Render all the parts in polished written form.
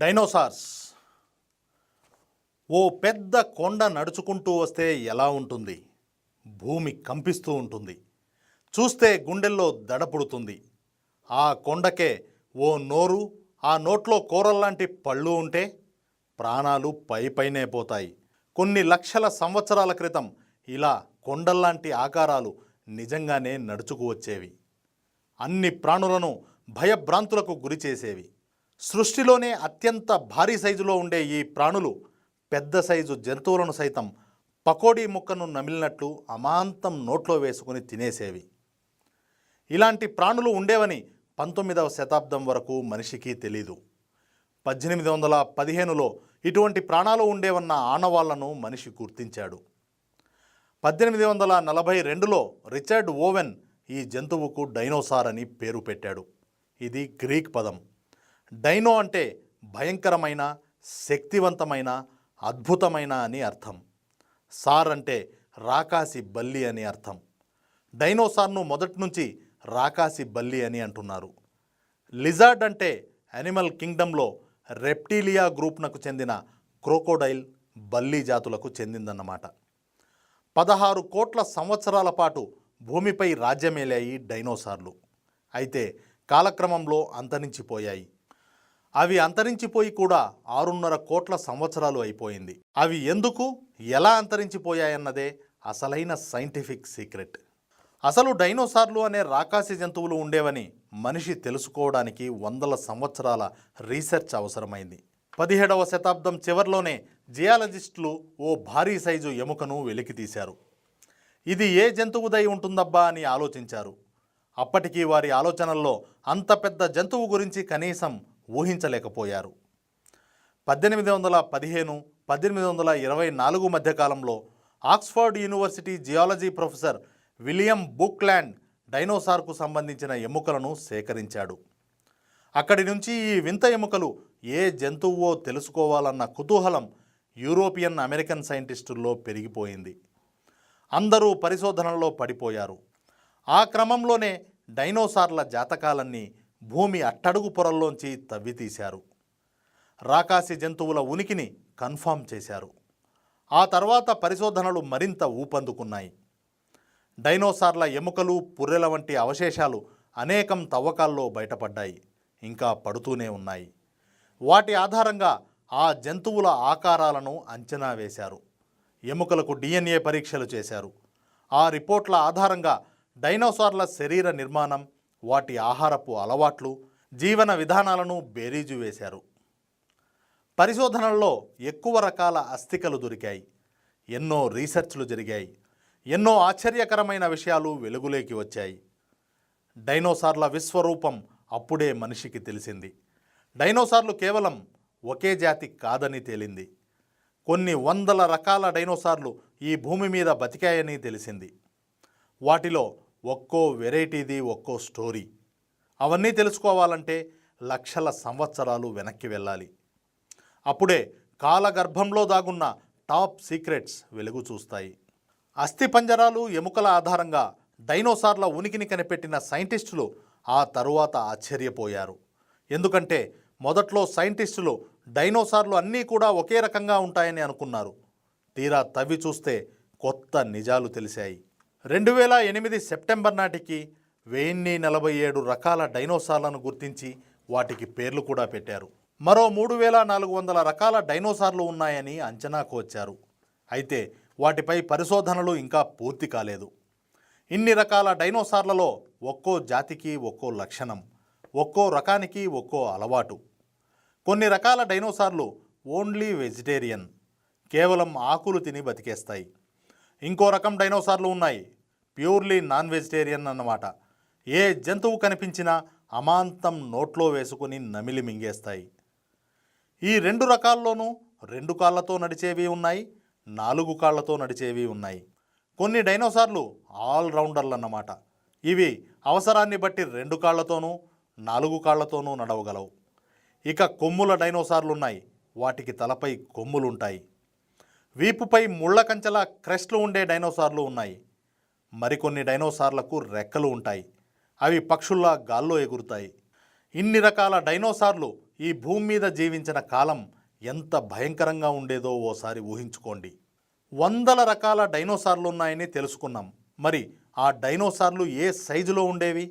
Dinosaurs ఓ పెద్ద కొండ నడుచుకుంటూ వస్తే ఎలా ఉంటుంది? భూమి కంపిస్తూ ఉంటుంది. చూస్తే గుండెల్లో దడపుడుతుంది. ఆ కొండకే ఓ నోరు, ఆ నోట్లో కూరల్లాంటి పళ్ళు ఉంటే ప్రాణాలు పైపైనే పోతాయి. కొన్ని లక్షల సంవత్సరాల క్రితం ఇలా కొండల్లాంటి ఆకారాలు నిజంగానే నడుచుకు వచ్చేవి. అన్ని ప్రాణులను భయభ్రాంతులకు గురి చేసేవి. సృష్టిలోనే అత్యంత భారీ సైజులో ఉండే ఈ ప్రాణులు పెద్ద సైజు జంతువులను సైతం పకోడీ ముక్కను నమిలినట్లు అమాంతం నోట్లో వేసుకుని తినేసేవి. ఇలాంటి ప్రాణులు ఉండేవని 19వ శతాబ్దం వరకు మనిషికి తెలీదు. 1815లో ఇటువంటి ప్రాణాలు ఉండేవన్న ఆనవాళ్లను మనిషి గుర్తించాడు. 1842లో రిచర్డ్ ఓవెన్ ఈ జంతువుకు డైనోసార్ అని పేరు పెట్టాడు. ఇది గ్రీక్ పదం. డైనో అంటే భయంకరమైన, శక్తివంతమైన, అద్భుతమైన అని అర్థం. సార్ అంటే రాకాసి బల్లి అని అర్థం. డైనోసార్ను మొదటి నుంచి రాకాసి బల్లి అని అంటున్నారు. లిజార్డ్ అంటే యానిమల్ కింగ్డమ్లో రెప్టీలియా గ్రూప్నకు చెందిన క్రోకోడైల్, బల్లి జాతులకు చెందిందన్నమాట. 16 కోట్ల సంవత్సరాల పాటు భూమిపై రాజ్యమేలాయి డైనోసార్లు. అయితే కాలక్రమంలో అంతరించిపోయాయి. అవి అంతరించిపోయి కూడా 6.5 కోట్ల సంవత్సరాలు అయిపోయింది. అవి ఎందుకు, ఎలా అంతరించిపోయాయన్నదే అసలైన సైంటిఫిక్ సీక్రెట్. అసలు డైనోసార్లు అనే రాకాసి జంతువులు ఉండేవని మనిషి తెలుసుకోవడానికి వందల సంవత్సరాల రీసెర్చ్ అవసరమైంది. 17వ శతాబ్దం చివరిలోనే జియాలజిస్టులు ఓ భారీ సైజు ఎముకను వెలికితీశారు. ఇది ఏ జంతువుదై ఉంటుందబ్బా అని ఆలోచించారు. అప్పటికీ వారి ఆలోచనల్లో అంత పెద్ద జంతువు గురించి కనీసం ఊహించలేకపోయారు. 1815, 1824 మధ్యకాలంలో Oxford university geology professor William Buckland డైనోసార్కు సంబంధించిన ఎముకలను సేకరించాడు. అక్కడి నుంచి ఈ వింత ఎముకలు ఏ జంతువో తెలుసుకోవాలన్న కుతూహలం యూరోపియన్ అమెరికన్ సైంటిస్టుల్లో పెరిగిపోయింది. అందరూ పరిశోధనల్లో పడిపోయారు. ఆ క్రమంలోనే డైనోసార్ల జాతకాలన్నీ భూమి అట్టడుగు పొరల్లోంచి తవ్వితీశారు. రాకాసి జంతువుల ఉనికిని కన్ఫర్మ్ చేశారు. ఆ తర్వాత పరిశోధనలు మరింత ఊపందుకున్నాయి. డైనోసార్ల ఎముకలు, పుర్రెల వంటి అవశేషాలు అనేకం తవ్వకాల్లో బయటపడ్డాయి, ఇంకా పడుతూనే ఉన్నాయి. వాటి ఆధారంగా ఆ జంతువుల ఆకారాలను అంచనా వేశారు. ఎముకలకు DNA పరీక్షలు చేశారు. ఆ రిపోర్ట్ల ఆధారంగా డైనోసార్ల శరీర నిర్మాణం, వాటి ఆహారపు అలవాట్లు, జీవన విధానాలను బేరీజు వేశారు. పరిశోధనల్లో ఎక్కువ రకాల అస్థికలు దొరికాయి. ఎన్నో రీసెర్చ్లు జరిగాయి. ఎన్నో ఆశ్చర్యకరమైన విషయాలు వెలుగులోకి వచ్చాయి. డైనోసార్ల విశ్వరూపం అప్పుడే మనిషికి తెలిసింది. డైనోసార్లు కేవలం ఒకే జాతి కాదని తేలింది. కొన్ని వందల రకాల డైనోసార్లు ఈ భూమి మీద బతికాయని తెలిసింది. వాటిలో ఒక్కో వెరైటీది ఒక్కో స్టోరీ. అవన్నీ తెలుసుకోవాలంటే లక్షల సంవత్సరాలు వెనక్కి వెళ్ళాలి. అప్పుడే కాలగర్భంలో దాగున్న టాప్ సీక్రెట్స్ వెలుగు చూస్తాయి. అస్థిపంజరాలు, ఎముకల ఆధారంగా డైనోసార్ల ఉనికిని కనిపెట్టిన సైంటిస్టులు ఆ తరువాత ఆశ్చర్యపోయారు. ఎందుకంటే మొదట్లో సైంటిస్టులు డైనోసార్లు అన్నీ కూడా ఒకే రకంగా ఉంటాయని అనుకున్నారు. తీరా తవ్వి చూస్తే కొత్త నిజాలు తెలిసాయి. 2008 సెప్టెంబర్ నాటికి 1047 రకాల డైనోసార్లను గుర్తించి వాటికి పేర్లు కూడా పెట్టారు. మరో 3400 రకాల డైనోసార్లు ఉన్నాయని అంచనాకు వచ్చారు. అయితే వాటిపై పరిశోధనలు ఇంకా పూర్తి కాలేదు. ఇన్ని రకాల డైనోసార్లలో ఒక్కో జాతికి ఒక్కో లక్షణం, ఒక్కో రకానికి ఒక్కో అలవాటు. కొన్ని రకాల డైనోసార్లు ఓన్లీ వెజిటేరియన్, కేవలం ఆకులు తిని బతికేస్తాయి. ఇంకో రకం డైనోసార్లు ఉన్నాయి, ప్యూర్లీ నాన్ వెజిటేరియన్ అన్నమాట. ఏ జంతువు కనిపించినా అమాంతం నోట్లో వేసుకుని నమిలి మింగేస్తాయి. ఈ 2 రకాల్లోనూ 2 కాళ్లతో నడిచేవి ఉన్నాయి, 4 కాళ్లతో నడిచేవి ఉన్నాయి. కొన్ని డైనోసార్లు ఆల్రౌండర్లు అన్నమాట. ఇవి అవసరాన్ని బట్టి 2 కాళ్లతోనూ 4 కాళ్లతోనూ నడవగలవు. ఇక కొమ్ముల డైనోసార్లున్నాయి. వాటికి తలపై కొమ్ములుంటాయి. వీపుపై ముళ్ళ కంచెల క్రెస్ట్లు ఉండే డైనోసార్లు ఉన్నాయి. మరికొన్ని డైనోసార్లకు రెక్కలు ఉంటాయి. అవి పక్షుల్లా గాల్లో ఎగురుతాయి. ఇన్ని రకాల డైనోసార్లు ఈ భూమి మీద జీవించిన కాలం ఎంత భయంకరంగా ఉండేదో ఓసారి ఊహించుకోండి. వందల రకాల డైనోసార్లు ఉన్నాయని తెలుసుకున్నాం. మరి ఆ డైనోసార్లు ఏ సైజులో ఉండేవి?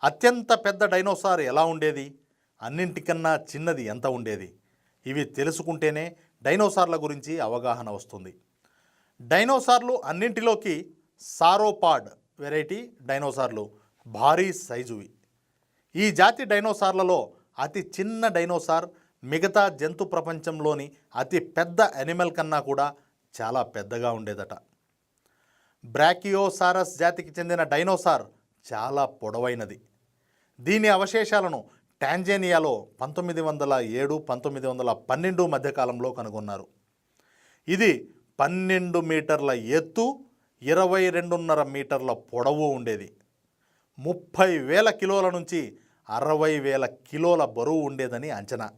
అత్యంత పెద్ద డైనోసార్ ఎలా ఉండేది? అన్నింటికన్నా చిన్నది ఎంత ఉండేది? ఇవి తెలుసుకుంటేనే డైనోసార్ల గురించి అవగాహన వస్తుంది. డైనోసార్లు అన్నింటిలోకి సారోపాడ్ వెరైటీ డైనోసార్లు భారీ సైజువి. ఈ జాతి డైనోసార్లలో అతి చిన్న డైనోసార్ మిగతా జంతు ప్రపంచంలోని అతి పెద్ద యానిమల్ కన్నా కూడా చాలా పెద్దగా ఉండేదట. బ్రాకియోసారస్ జాతికి చెందిన డైనోసార్ చాలా పొడవైనది. దీని అవశేషాలను టాంజానియాలో 1907-1912 మధ్యకాలంలో కనుగొన్నారు. ఇది 12 మీటర్ల ఎత్తు, 22.5 మీటర్ల పొడవు ఉండేది. 30,000 కిలోల నుంచి 60,000 కిలోల బరువు ఉండేదని అంచనా.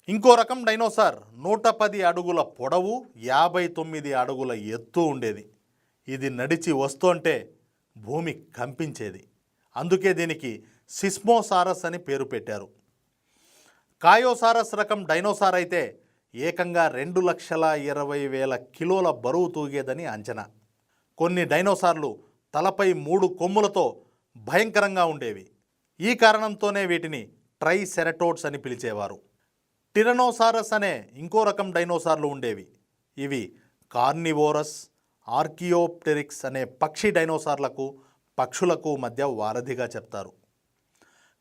ఇంకో రకం డైనోసార్ 110 అడుగుల పొడవు, 59 అడుగుల ఎత్తు ఉండేది. ఇది నడిచి వస్తుంటే భూమి కంపించేది. అందుకే దీనికి సిస్మోసారస్ అని పేరు పెట్టారు. కాయోసారస్ రకం డైనోసార్ అయితే ఏకంగా 2,20,000 కిలోల బరువు తూగేదని అంచనా. కొన్ని డైనోసార్లు తలపై 3 కొమ్ములతో భయంకరంగా ఉండేవి. ఈ కారణంతోనే వీటిని ట్రైసెరటోడ్స్ అని పిలిచేవారు. టిరనోసారస్ అనే ఇంకో రకం డైనోసార్లు ఉండేవి. ఇవి కార్నివోరస్, ఆర్కియోప్టెరిక్స్ అనే పక్షి డైనోసార్లకు, పక్షులకు మధ్య వారధిగా చెప్తారు.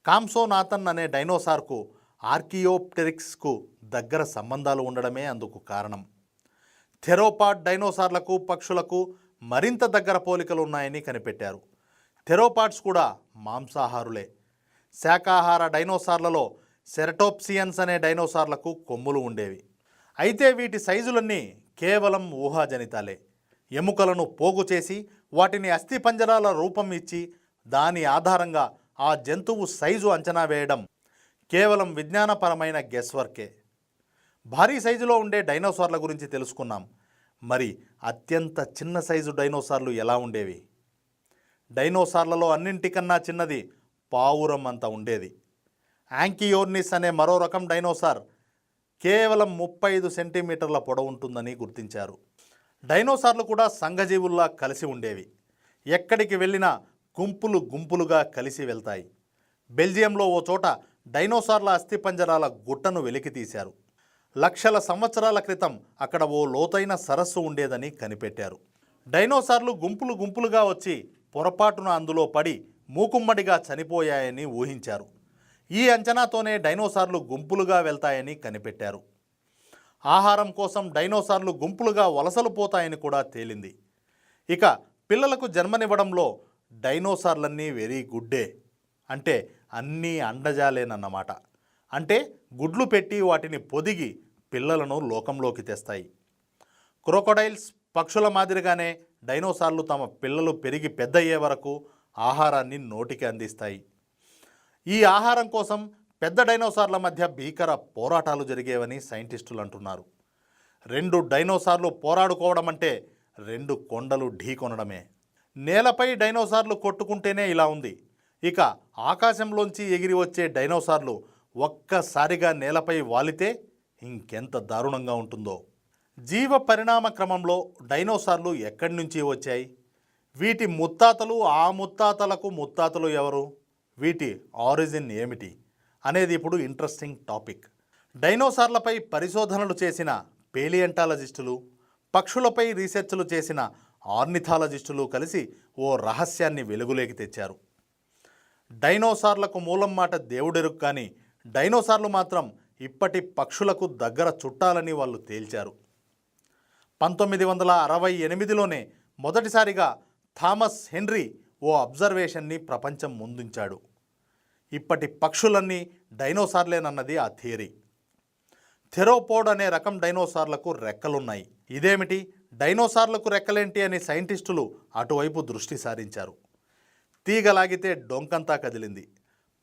కాంసోనాథన్ అనే డైనోసార్కు ఆర్కియోప్టెరిక్స్కు దగ్గర సంబంధాలు ఉండడమే అందుకు కారణం. థెరోపాడ్ డైనోసార్లకు, పక్షులకు మరింత దగ్గర పోలికలు ఉన్నాయని కనిపెట్టారు. థెరోపాడ్స్ కూడా మాంసాహారులే. శాకాహార డైనోసార్లలో సెరటోప్సియన్స్ అనే డైనోసార్లకు కొమ్ములు ఉండేవి. అయితే వీటి సైజులన్నీ కేవలం ఊహాజనితాలే. ఎముకలను పోగు చేసి వాటిని అస్థిపంజరాల రూపం ఇచ్చి దాని ఆధారంగా ఆ జంతువు సైజు అంచనా వేయడం కేవలం విజ్ఞానపరమైన గెస్వర్కే. భారీ సైజులో ఉండే డైనోసార్ల గురించి తెలుసుకున్నాం. మరి అత్యంత చిన్న సైజు డైనోసార్లు ఎలా ఉండేవి? డైనోసార్లలో అన్నింటికన్నా చిన్నది పావురం అంత ఉండేది. యాంకియోర్నిస్ అనే మరో రకం డైనోసార్ కేవలం 35 సెంటీమీటర్ల పొడవు ఉంటుందని గుర్తించారు. డైనోసార్లు కూడా సంఘజీవుల్లా కలిసి ఉండేవి. ఎక్కడికి వెళ్ళినా గుంపులు గుంపులుగా కలిసి వెళ్తాయి. బెల్జియంలో ఓ చోట డైనోసార్ల అస్థిపంజరాల గుట్టను వెలికి తీశారు. లక్షల సంవత్సరాల క్రితం అక్కడ ఓ లోతైన సరస్సు ఉండేదని కనిపెట్టారు. డైనోసార్లు గుంపులు గుంపులుగా వచ్చి పొరపాటున అందులో పడి మూకుమ్మడిగా చనిపోయాయని ఊహించారు. ఈ అంచనాతోనే డైనోసార్లు గుంపులుగా వెళ్తాయని కనిపెట్టారు. ఆహారం కోసం డైనోసార్లు గుంపులుగా వలసలు పోతాయని కూడా తేలింది. ఇక పిల్లలకు జన్మనివ్వడంలో డైనోసార్లన్నీ వెరీ గుడ్డే, అంటే అన్నీ అండజాలేనన్నమాట. అంటే గుడ్లు పెట్టి వాటిని పొదిగి పిల్లలను లోకంలోకి తెస్తాయి. క్రోకోడైల్స్, పక్షుల మాదిరిగానే డైనోసార్లు తమ పిల్లలు పెరిగి పెద్దయ్యే వరకు ఆహారాన్ని నోటికి అందిస్తాయి. ఈ ఆహారం కోసం పెద్ద డైనోసార్ల మధ్య భీకర పోరాటాలు జరిగేవని సైంటిస్టులు అంటున్నారు. 2 డైనోసార్లు పోరాడుకోవడం అంటే 2 కొండలు ఢీకొనడమే. నేలపై డైనోసార్లు కొట్టుకుంటేనే ఇలా ఉంది. ఇక ఆకాశంలోంచి ఎగిరి వచ్చే డైనోసార్లు ఒక్కసారిగా నేలపై వాలితే ఇంకెంత దారుణంగా ఉంటుందో. జీవ పరిణామ క్రమంలో డైనోసార్లు ఎక్కడి నుంచి వచ్చాయి? వీటి ముత్తాతలు, ఆ ముత్తాతలకు ముత్తాతలు ఎవరు? వీటి ఆరిజిన్ ఏమిటి అనేది ఇప్పుడు ఇంట్రెస్టింగ్ టాపిక్. డైనోసార్లపై పరిశోధనలు చేసిన పేలియంటాలజిస్టులు, పక్షులపై రీసెర్చ్లు చేసిన ఆర్నిథాలజిస్టులు కలిసి ఓ రహస్యాన్ని వెలుగులోకి తెచ్చారు. డైనోసార్లకు మూలం మాట దేవుడెరుగు, కానీ డైనోసార్లు మాత్రం ఇప్పటి పక్షులకు దగ్గర చుట్టాలని వాళ్ళు తేల్చారు. 1968లోనే మొదటిసారిగా థామస్ హెన్రీ ఓ అబ్జర్వేషన్ని ప్రపంచం ముందుంచాడు. ఇప్పటి పక్షులన్నీ డైనోసార్లేనన్నది ఆ థియరీ. థెరోపోడ్ అనే రకం డైనోసార్లకు రెక్కలున్నాయి. ఇదేమిటి, డైనోసార్లకు రెక్కలేంటి అని సైంటిస్టులు అటువైపు దృష్టి సారించారు. తీగలాగితే డొంకంతా కదిలింది.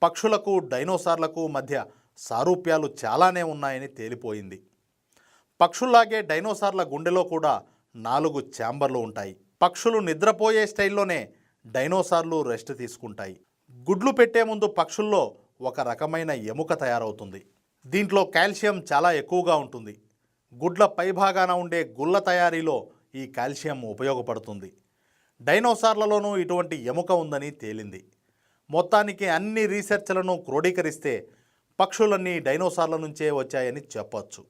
పక్షులకు డైనోసార్లకు మధ్య సారూప్యాలు చాలానే ఉన్నాయని తేలిపోయింది. పక్షుల్లాగే డైనోసార్ల గుండెలో కూడా 4 ఛాంబర్లు ఉంటాయి. పక్షులు నిద్రపోయే స్టైల్లోనే డైనోసార్లు రెస్ట్ తీసుకుంటాయి. గుడ్లు పెట్టే ముందు పక్షుల్లో ఒక రకమైన ఎముక తయారవుతుంది. దీంట్లో కాల్షియం చాలా ఎక్కువగా ఉంటుంది. గుడ్ల పైభాగాన ఉండే గుళ్ళ తయారీలో ఈ కాల్షియం ఉపయోగపడుతుంది. డైనోసార్లలోనూ ఇటువంటి ఎముక ఉందని తేలింది. మొత్తానికి అన్ని రీసెర్చ్లను క్రోడీకరిస్తే పక్షులన్నీ డైనోసార్ల నుంచే వచ్చాయని చెప్పొచ్చు.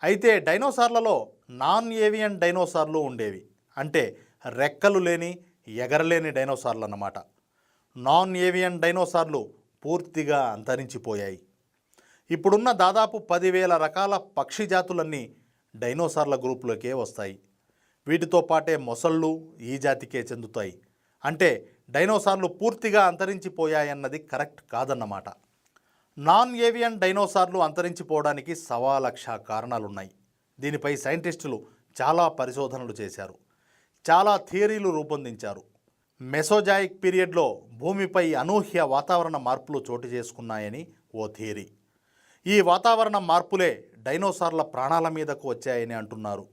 అయితే డైనోసార్లలో నాన్ ఏవియన్ డైనోసార్లు ఉండేవి. అంటే రెక్కలు లేని, ఎగరలేని డైనోసార్లు అన్నమాట. నాన్ ఏవియన్ డైనోసార్లు పూర్తిగా అంతరించిపోయాయి. ఇప్పుడున్న దాదాపు 10,000 రకాల పక్షి జాతులన్నీ డైనోసార్ల గ్రూపులోకే వస్తాయి. వీటితో పాటే మొసళ్ళు ఈ జాతికే చెందుతాయి. అంటే డైనోసార్లు పూర్తిగా అంతరించిపోయాయన్నది కరెక్ట్ కాదన్నమాట. నాన్ ఏవియన్ డైనోసార్లు అంతరించిపోవడానికి 1,00,000 కారణాలున్నాయి. దీనిపై సైంటిస్టులు చాలా పరిశోధనలు చేశారు, చాలా థియరీలు రూపొందించారు. మెసోజాయిక్ పీరియడ్లో భూమిపై అనూహ్య వాతావరణ మార్పులు చోటు చేసుకున్నాయని ఓ థియరీ. ఈ వాతావరణ మార్పులే డైనోసార్ల ప్రాణాల మీదకు వచ్చాయని అంటున్నారు.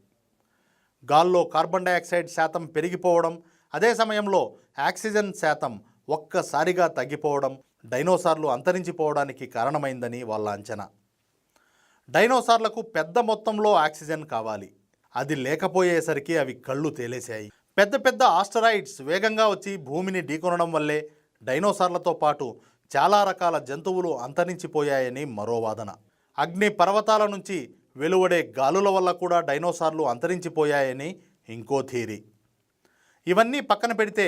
గాల్లో కార్బన్ డయాక్సైడ్ శాతం పెరిగిపోవడం, అదే సమయంలో ఆక్సిజన్ శాతం ఒక్కసారిగా తగ్గిపోవడం డైనోసార్లు అంతరించిపోవడానికి కారణమైందని వాళ్ళ అంచనా. డైనోసార్లకు పెద్ద మొత్తంలో ఆక్సిజన్ కావాలి. అది లేకపోయేసరికి అవి కళ్ళు తేలేశాయి. పెద్ద పెద్ద ఆస్టరాయిడ్స్ వేగంగా వచ్చి భూమిని ఢీకొనడం వల్లే డైనోసార్లతో పాటు చాలా రకాల జంతువులు అంతరించిపోయాయని మరో వాదన. అగ్ని పర్వతాల నుంచి వెలువడే గాలుల వల్ల కూడా డైనోసార్లు అంతరించిపోయాయని ఇంకో థియరీ. ఇవన్నీ పక్కన పెడితే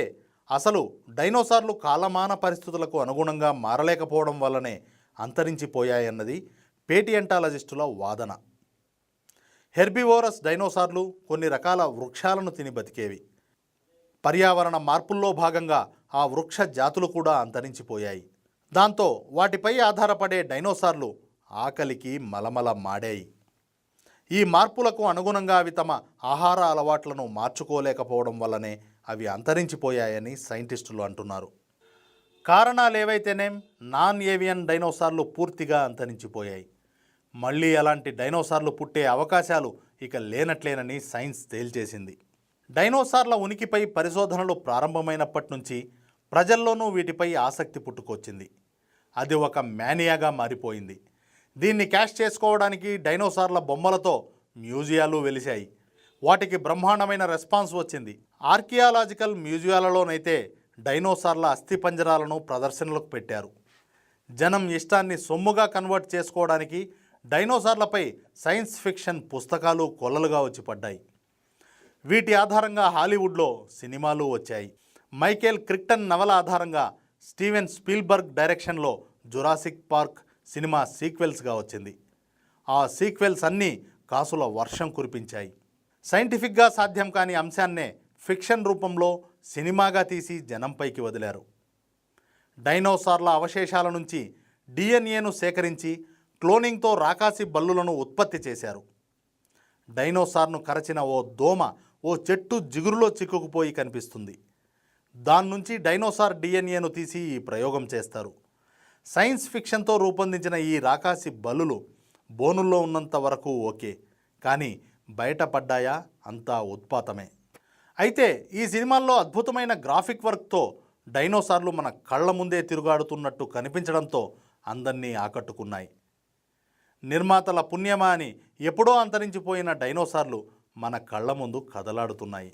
అసలు డైనోసార్లు కాలమాన పరిస్థితులకు అనుగుణంగా మారలేకపోవడం వల్లనే అంతరించిపోయాయన్నది పేటియంటాలజిస్టుల వాదన. హెర్బివోరస్ డైనోసార్లు కొన్ని రకాల వృక్షాలను తిని బతికేవి. పర్యావరణ మార్పుల్లో భాగంగా ఆ వృక్ష జాతులు కూడా అంతరించిపోయాయి. దాంతో వాటిపై ఆధారపడే డైనోసార్లు ఆకలికి మలమల మాడాయి. ఈ మార్పులకు అనుగుణంగా అవి తమ ఆహార అలవాట్లను మార్చుకోలేకపోవడం వల్లనే అవి అంతరించిపోయాయని సైంటిస్టులు అంటున్నారు. కారణాలేవైతేనేం నాన్ ఏవియన్ డైనోసార్లు పూర్తిగా అంతరించిపోయాయి. మళ్ళీ అలాంటి డైనోసార్లు పుట్టే అవకాశాలు ఇక లేనట్లేనని సైన్స్ తేల్చేసింది. డైనోసార్ల ఉనికిపై పరిశోధనలు ప్రారంభమైనప్పటి నుంచి ప్రజల్లోనూ వీటిపై ఆసక్తి పుట్టుకొచ్చింది. అది ఒక మేనియాగా మారిపోయింది. దీన్ని క్యాష్ చేసుకోవడానికి డైనోసార్ల బొమ్మలతో మ్యూజియాలు వెలిశాయి. వాటికి బ్రహ్మాండమైన రెస్పాన్స్ వచ్చింది. ఆర్కియాలజికల్ మ్యూజియాలలోనైతే డైనోసార్ల అస్థిపంజరాలను ప్రదర్శనలకు పెట్టారు. జనం ఇష్టాన్ని సొమ్ముగా కన్వర్ట్ చేసుకోవడానికి డైనోసార్లపై సైన్స్ ఫిక్షన్ పుస్తకాలు కొల్లలుగా వచ్చి పడ్డాయి. వీటి ఆధారంగా హాలీవుడ్లో సినిమాలు వచ్చాయి. మైకేల్ క్రిక్టన్ నవల ఆధారంగా స్టీవెన్ స్పీల్బర్గ్ డైరెక్షన్లో జురాసిక్ పార్క్ సినిమా సీక్వెల్స్గా వచ్చింది. ఆ సీక్వెల్స్ అన్నీ కాసుల వర్షం కురిపించాయి. సైంటిఫిక్గా సాధ్యం కాని అంశాన్నే ఫిక్షన్ రూపంలో సినిమాగా తీసి జనంపైకి వదిలారు. డైనోసార్ల అవశేషాల నుంచి డిఎన్ఏను సేకరించి క్లోనింగ్తో రాకాసి బల్లులను ఉత్పత్తి చేశారు. డైనోసార్ను కరచిన ఓ దోమ ఓ చెట్టు జిగురులో చిక్కుకుపోయి కనిపిస్తుంది. దాని నుంచి డైనోసార్ డిఎన్ఏను తీసి ఈ ప్రయోగం చేస్తారు. సైన్స్ ఫిక్షన్తో రూపొందించిన ఈ రాకాసి బల్లులు బోనుల్లో ఉన్నంత వరకు ఓకే, కానీ బయటపడ్డాయా అంతా ఉత్పాతమే. అయితే ఈ సినిమాల్లో అద్భుతమైన గ్రాఫిక్ వర్క్తో డైనోసార్లు మన కళ్ళ ముందే తిరుగాడుతున్నట్టు కనిపించడంతో అందరినీ ఆకట్టుకున్నాయి. నిర్మాతల పుణ్యమా అని ఎప్పుడో అంతరించిపోయిన డైనోసార్లు మన కళ్ళ ముందు కదలాడుతున్నాయి.